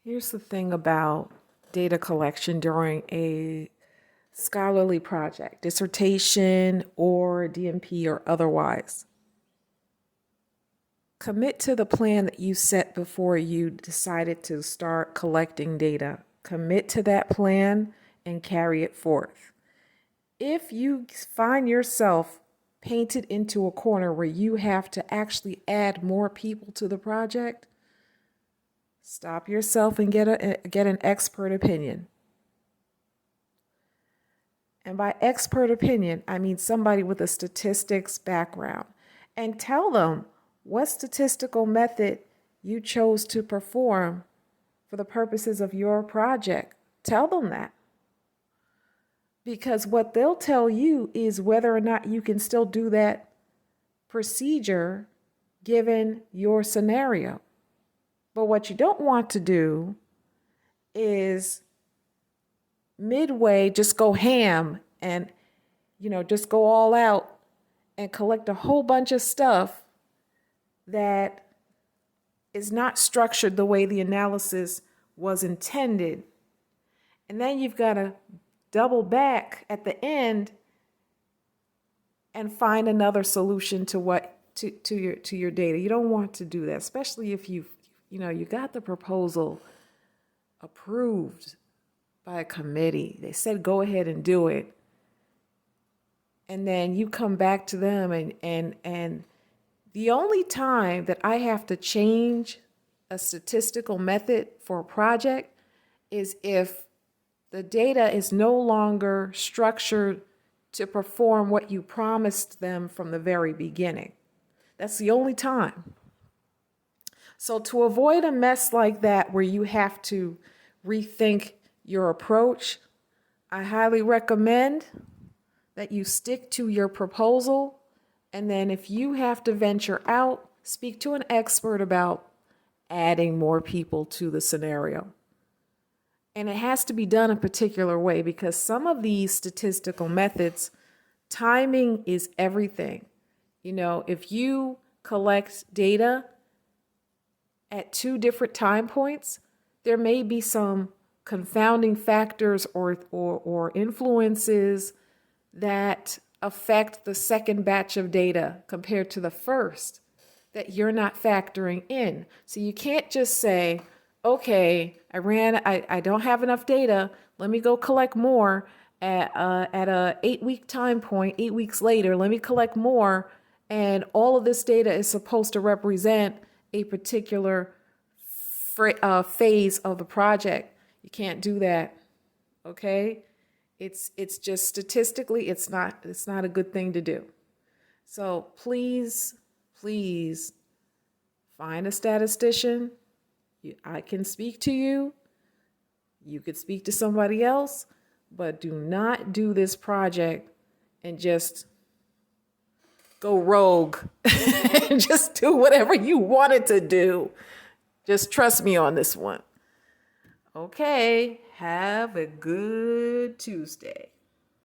Here's the thing about data collection during a scholarly project, dissertation or DMP or otherwise. Commit to the plan that you set before you decided to start collecting data. Commit to that plan and carry it forth. If you find yourself painted into a corner where you have to actually add more people to the project, stop yourself and get an expert opinion. And by expert opinion, I mean somebody with a statistics background. And tell them what statistical method you chose to perform for the purposes of your project. Tell them that. Because what they'll tell you is whether or not you can still do that procedure given your scenario. But what you don't want to do is midway just go ham and, just go all out and collect a whole bunch of stuff that is not structured the way the analysis was intended. And then you've got to double back at the end and find another solution to your data. You don't want to do that, especially if you got the proposal approved by a committee. They said go ahead and do it. And then you come back to them and the only time that I have to change a statistical method for a project is if the data is no longer structured to perform what you promised them from the very beginning. That's the only time. So to avoid a mess like that where you have to rethink your approach, I highly recommend that you stick to your proposal. And then if you have to venture out, speak to an expert about adding more people to the scenario. And it has to be done a particular way because some of these statistical methods, timing is everything. If you collect data at two different time points, there may be some confounding factors or influences that affect the second batch of data compared to the first that you're not factoring in. So you can't just say, okay, I don't have enough data. Let me go collect more at a 8-week time point, 8 weeks later, let me collect more. And all of this data is supposed to represent a particular phase of the project. You can't do that. Okay. It's just statistically, it's not a good thing to do. So please find a statistician. I can speak to you. You could speak to somebody else, but do not do this project and just go rogue and just do whatever you wanted to do. Just trust me on this one. Okay, have a good Tuesday.